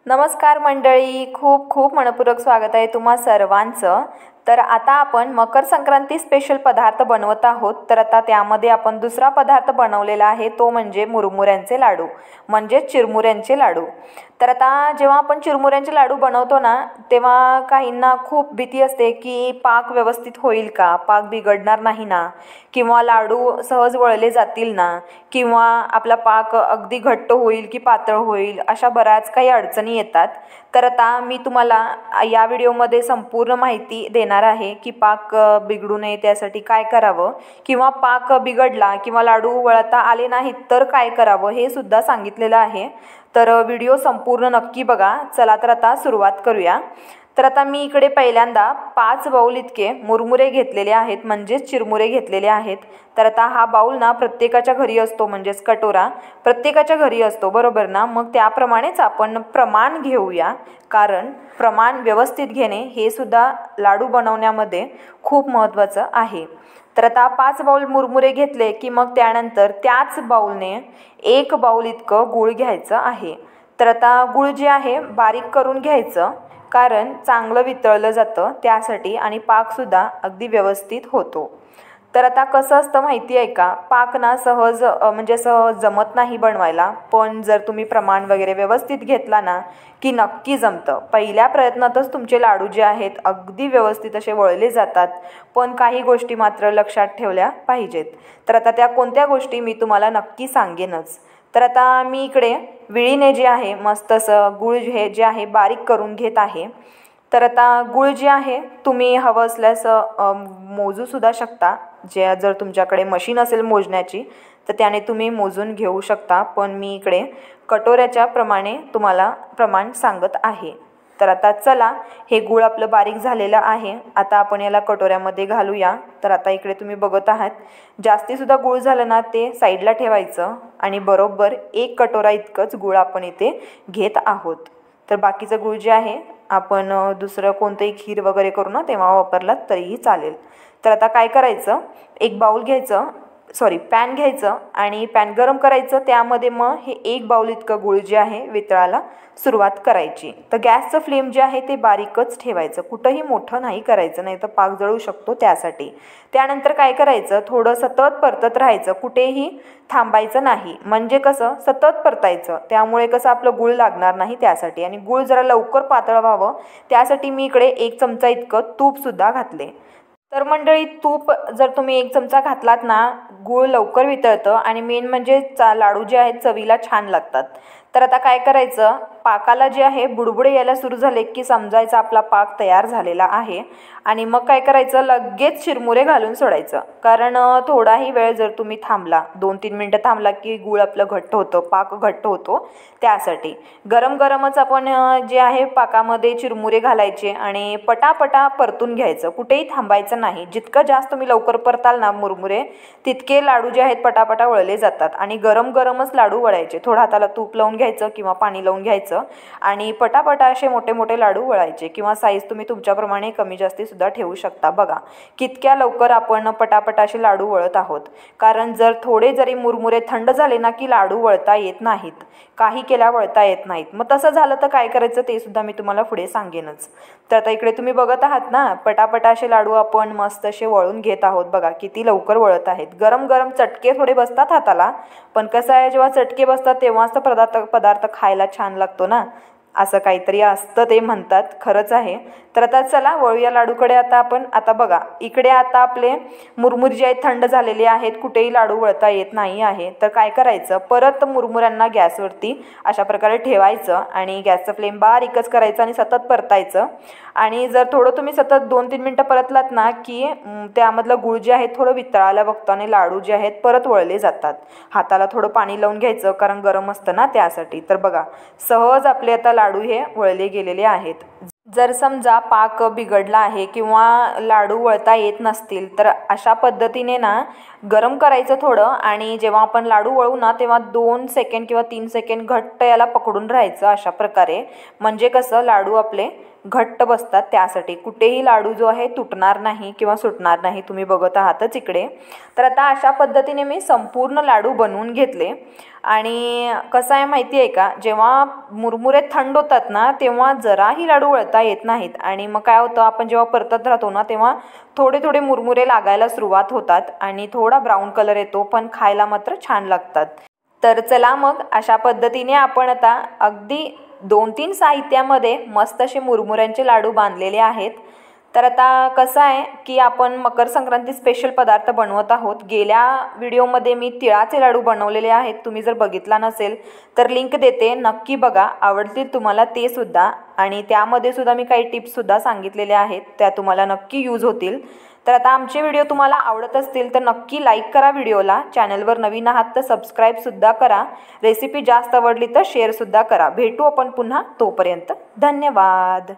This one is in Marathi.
नमस्कार मंडळी, खूप खूप मनपूर्वक स्वागत आहे तुम्हा सर्वांचं। तर आता आपण मकर संक्रांती स्पेशल पदार्थ बनवत आहोत। तर आता त्यामध्ये आपण दुसरा पदार्थ बनवलेला आहे तो म्हणजे मुरमुऱ्यांचे लाडू, म्हणजे चिरमुऱ्यांचे लाडू। तर आता जेव्हा आपण चिरमुऱ्यांचे लाडू बनवतो ना, तेव्हा काहींना खूप भीती असते की पाक व्यवस्थित होईल का, पाक बिघडणार नाही ना, किंवा लाडू सहज वळले जातील ना, किंवा आपला पाक अगदी घट्ट होईल की पातळ होईल, अशा बऱ्याच काही अडचणी येतात। तर आता मी तुम्हाला या व्हिडिओमध्ये संपूर्ण माहिती देणार आहे की पाक बिघडू नये त्यासाठी काय करावं, किंवा पाक बिघडला किंवा लाडू वळता आले नाहीत तर काय करावं हे सुद्धा सांगितलेलं आहे। तर व्हिडिओ संपूर्ण नक्की बघा। चला तर आता सुरुवात करूया। तर आता मी इकडे पहिल्यांदा 5 बाउल इतके मुरमुरे घेतलेले आहेत, म्हणजेच चिरमुरे घेतलेले आहेत। तर आता हा बाउल ना प्रत्येकाच्या घरी असतो, म्हणजेच कटोरा प्रत्येकाच्या घरी असतो, बरोबर ना। मग त्याप्रमाणेच आपण प्रमाण घेऊया, कारण प्रमाण व्यवस्थित घेणे हे सुद्धा लाडू बनवण्यामध्ये खूप महत्त्वाचं आहे। तर आता 5 बाउल मुरमुरे घेतले की मग त्यानंतर त्याच बाउलने 1 बाउल इतकं गूळ घ्यायचं आहे। तर आता गूळ जे आहे बारीक करून घ्यायचं, कारण चांगलं वितळलं जातं त्यासाठी, आणि पाकसुद्धा अगदी व्यवस्थित होतो। तर आता कसं असतं माहिती आहे का, पाक ना सहज म्हणजे सहज जमत नाही बनवायला, पण जर तुम्ही प्रमाण वगैरे व्यवस्थित घेतला ना की नक्की जमतं। पहिल्या प्रयत्नातच तुमचे लाडू जे आहेत अगदी व्यवस्थित असे वळले जातात, पण काही गोष्टी मात्र लक्षात ठेवल्या पाहिजेत। तर आता त्या कोणत्या गोष्टी मी तुम्हाला नक्की सांगेनच। तर आता मी इकडे विळीने जे आहे मस्त असं गूळ हे जे आहे बारीक करून घेत आहे। तर आता गूळ जे आहे तुम्ही हवं असल्यास मोजूसुद्धा शकता, जे जर तुमच्याकडे मशीन असेल मोजण्याची तर त्याने तुम्ही मोजून घेऊ शकता, पण मी इकडे कटोऱ्याच्या प्रमाणे तुम्हाला प्रमाण सांगत आहे। तर आता चला, हे गूळ आपलं बारीक झालेलं आहे, आता आपण याला कटोऱ्यामध्ये घालूया। तर आता इकडे तुम्ही बघत आहात, जास्तीसुद्धा गूळ झालं ना ते साईडला ठेवायचं, आणि बरोबर 1 कटोरा इतकंच गूळ आपण इथे घेत आहोत। तर बाकीचं गूळ जे आहे आपण दुसरं कोणतंही खीर वगैरे करू ना तेव्हा वापरलात तरीही चालेल। तर आता काय करायचं, एक बाउल घ्यायचं, पॅन घ्यायचं आणि पॅन गरम करायचं, त्यामध्ये मग हे 1 बाउल इतकं गूळ जे आहे वितळायला सुरुवात करायची। तर गॅसचं फ्लेम जे आहे ते बारीकच ठेवायचं, कुठंही मोठं नाही करायचं, नाही तर पाक जळू शकतो त्यासाठी। त्यानंतर काय करायचं, थोडं सतत परतत राहायचं, कुठेही थांबायचं नाही, म्हणजे कसं सतत परतायचं, त्यामुळे कसं आपलं गूळ लागणार नाही त्यासाठी। आणि गूळ जरा लवकर पातळ व्हावं त्यासाठी मी इकडे 1 चमचा इतकं तूपसुद्धा घातले। तर मंडळी, तूप जर तुम्ही 1 चमचा घातलात ना, गूळ लवकर वितळतं आणि मेन म्हणजे लाडू जे आहेत चवीला छान लागतात। तर आता काय करायचं, पाकाला जे आहे बुडबुडे यायला सुरू झाले की समजायचं आपला पाक तयार झालेला आहे, आणि मग काय करायचं, लगेच चिरमुरे घालून सोडायचं। कारण थोडाही वेळ जर तुम्ही थांबला, 2-3 मिनटं थांबला की गूळ आपलं घट्ट होतं, पाक घट्ट होतो, त्यासाठी गरम गरमच आपण जे आहे पाकामध्ये चिरमुरे घालायचे आणि पटापटा परतून घ्यायचं, कुठेही थांबायचं नाही। जितकं जास्त तुम्ही लवकर परताल ना मुरमुरे, तितके लाडू जे आहेत पटापटा वळले जातात, आणि गरम गरमच लाडू वळायचे। थोडं हाताला तूप लावून घ्यायचं किंवा पाणी लावून घ्यायचं आणि पटापटा असे मोठे मोठे लाडू वळायचे, किंवा साईज तुम्ही तुमच्याप्रमाणे कमी जास्ती सुद्धा ठेवू शकता। बघा कितक्या लवकर आपण पटापटा असे लाडू वळत आहोत, कारण जर थोडे जरी मुरमुरे थंड झाले ना की लाडू वळता येत नाहीत, काही केल्या वळता येत नाहीत। मग तसं झालं तर काय करायचं ते सुद्धा मी तुम्हाला पुढे सांगेनच। तर आता इकडे तुम्ही बघत आहात ना, पटापटा असे लाडू आपण मस्त असे वळून घेत आहोत, बघा किती लवकर वळत आहेत। गरम गरम चटके थोडे बसतात हाताला, पण कसं आहे जेव्हा चटके बसतात तेव्हाच तर पदार्थ खायला छान लागतो ना, असं काहीतरी असतं ते म्हणतात, खरंच आहे। तर आता चला वळूया लाडूकडे आता आपण। आता बघा इकडे आता आपले मुरमुरे जे आहेत थंड झालेले आहेत, कुठेही लाडू वळता येत नाही आहे। तर काय करायचं, परत मुरमुऱ्यांना गॅसवरती अशा प्रकारे ठेवायचं आणि गॅसचा फ्लेम बारीकच करायचं आणि सतत परतायचं। आणि जर थोडं तुम्ही सतत 2-3 मिनटं परतलात ना की त्यामधलं गूळ जे आहे थोडं वितळायला बघतं आणि लाडू जे आहेत परत वळले जातात। हाताला थोडं पाणी लावून घ्यायचं, कारण गरम असतं ना त्यासाठी। तर बघा सहज आपले आता लाडू हे वळले गेलेले आहेत। जर समजा पाक बिघडला आहे किंवा लाडू वळता येत नसतील तर अशा पद्धतीने ना गरम करायचं थोडं, आणि जेव्हा आपण लाडू वळू ना तेव्हा 2 सेकंड किंवा 3 सेकंड घट्ट याला पकडून राहायचं अशा प्रकारे, म्हणजे कसं लाडू आपले घट्ट बसतात त्यासाठी कुठेही लाडू जो आहे तुटणार नाही किंवा सुटणार नाही, तुम्ही बघत आहातच इकडे। तर आता अशा पद्धतीने मी संपूर्ण लाडू बनवून घेतले। आणि कसं आहे माहिती आहे का, जेव्हा मुरमुरे थंड होतात ना तेव्हा जराही लाडू वळता येत नाहीत आणि मग काय होतं, आपण जेव्हा परतत राहतो ना तेव्हा थोडे थोडे मुरमुरे लागायला सुरुवात होतात आणि थोडा ब्राऊन कलर येतो, पण खायला मात्र छान लागतात। तर चला मग अशा पद्धतीने आपण आता अगदी 2-3 साहित्यामध्ये मस्त असे मुरमुऱ्यांचे लाडू बांधलेले आहेत। तर आता कसं आहे की आपण मकर संक्रांती स्पेशल पदार्थ बनवत आहोत। गेल्या व्हिडिओमध्ये मी तिळाचे लाडू बनवलेले आहेत, तुम्ही जर बघितला नसेल तर लिंक देते, नक्की बघा, आवडतील तुम्हाला ते सुद्धा। आणि त्यामध्ये सुद्धा मी काही टिप्ससुद्धा सांगितलेल्या आहेत, त्या तुम्हाला नक्की यूज होतील। तर आता आमचे व्हिडिओ तुम्हाला आवडत असतील तर नक्की लाईक करा व्हिडिओला, चॅनलवर नवीन आहात तर सबस्क्राईबसुद्धा करा, रेसिपी जास्त आवडली तर शेअरसुद्धा करा। भेटू आपण पुन्हा, तोपर्यंत धन्यवाद।